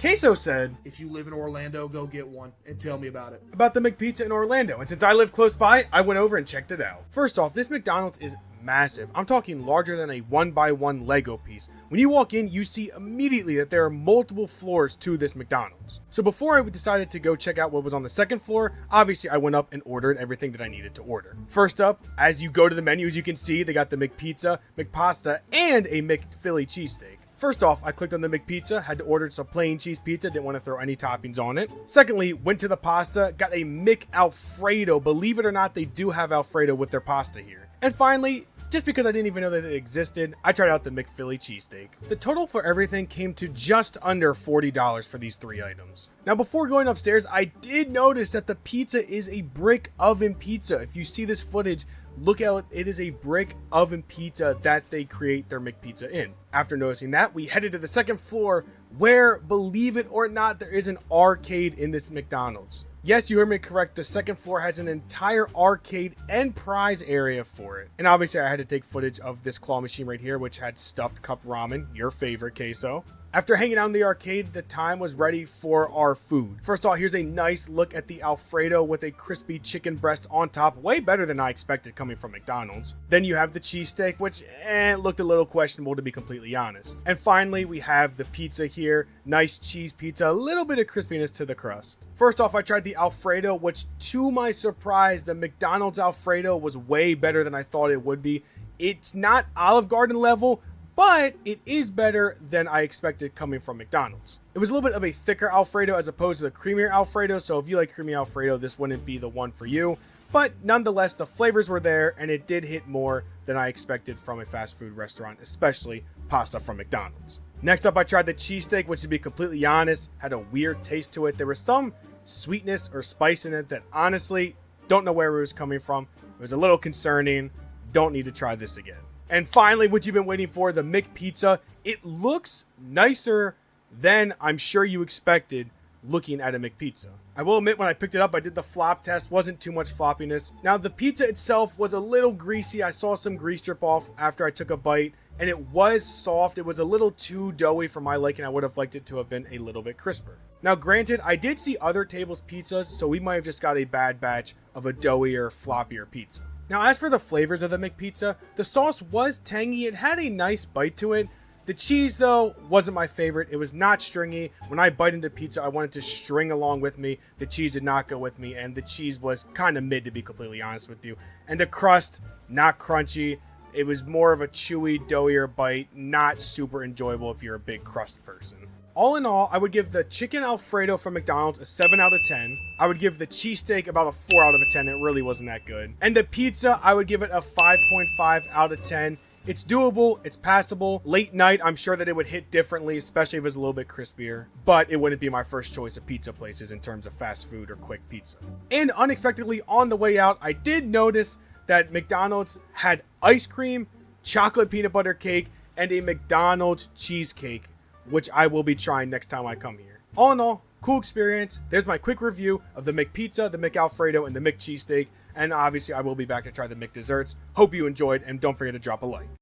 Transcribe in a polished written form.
CaseOh said, If you live in Orlando, go get one and tell me about it. about the McPizza in Orlando, and since I live close by, I went over and checked it out. First off, this McDonald's is massive. I'm talking larger than a 1x1 Lego piece. When you walk in, you see immediately that there are multiple floors to this McDonald's. So before I decided to go check out what was on the second floor, obviously I went up and ordered everything that I needed to order. First up, as you go to the menu, as you can see, they got the McPizza, McPasta, and a McPhilly cheesesteak. First off, I clicked on the McPizza, had to order some plain cheese pizza, didn't want to throw any toppings on it. Secondly, went to the pasta, got a McAlfredo. Believe it or not, they do have Alfredo with their pasta here. And finally, just because I didn't even know that it existed, I tried out the McPhilly cheesesteak. The total for everything came to just under $40 for these 3 items. Now before going upstairs, I did notice that the pizza is a brick oven pizza. If you see this footage, look out, it is a brick oven pizza that they create their McPizza in. After noticing that, we headed to the second floor where, believe it or not, there is an arcade in this McDonald's. Yes, you heard me correct. The second floor has an entire arcade and prize area for it. And obviously I had to take footage of this claw machine right here, which had stuffed cup ramen, your favorite, CaseOh. After hanging out in the arcade, the time was ready for our food. First of all, here's a nice look at the Alfredo with a crispy chicken breast on top. Way better than I expected coming from McDonald's. Then you have the cheesesteak, which looked a little questionable to be completely honest. And finally, we have the pizza here. Nice cheese pizza, a little bit of crispiness to the crust. First off, I tried the Alfredo, which to my surprise, the McDonald's Alfredo was way better than I thought it would be. It's not Olive Garden level, but it is better than I expected coming from McDonald's. It was a little bit of a thicker Alfredo as opposed to the creamier Alfredo, so if you like creamy Alfredo, this wouldn't be the one for you. But nonetheless, the flavors were there, and it did hit more than I expected from a fast food restaurant, especially pasta from McDonald's. Next up, I tried the cheesesteak, which to be completely honest, had a weird taste to it. There was some sweetness or spice in it that honestly, don't know where it was coming from. It was a little concerning. Don't need to try this again. And finally, what you've been waiting for, the McPizza. It looks nicer than I'm sure you expected looking at a McPizza. I will admit, when I picked it up, I did the flop test. Wasn't too much floppiness. Now, the pizza itself was a little greasy. I saw some grease drip off after I took a bite, and it was soft. It was a little too doughy for my liking. I would have liked it to have been a little bit crisper. Now, granted, I did see other tables' pizzas, so we might have just got a bad batch of a doughier, floppier pizza. Now, as for the flavors of the McPizza, the sauce was tangy. It had a nice bite to it. The cheese, though, wasn't my favorite. It was not stringy. When I bite into pizza, I wanted to string along with me. The cheese did not go with me, and the cheese was kind of mid, to be completely honest with you. And the crust, not crunchy. It was more of a chewy, doughier bite, not super enjoyable if you're a big crust person. All in all, I would give the chicken Alfredo from McDonald's a 7 out of 10. I would give the cheesesteak about a 4 out of 10. It really wasn't that good. And the pizza, I would give it a 5.5 out of 10. It's doable, it's passable. Late night, I'm sure that it would hit differently, especially if it was a little bit crispier. But it wouldn't be my first choice of pizza places in terms of fast food or quick pizza. And unexpectedly, on the way out, I did notice that McDonald's had ice cream, chocolate peanut butter cake, and a McDonald's cheesecake, which I will be trying next time I come here. All in all, cool experience. There's my quick review of the McPizza, the McAlfredo, and the McCheesesteak. And obviously, I will be back to try the McDesserts. Hope you enjoyed, and don't forget to drop a like.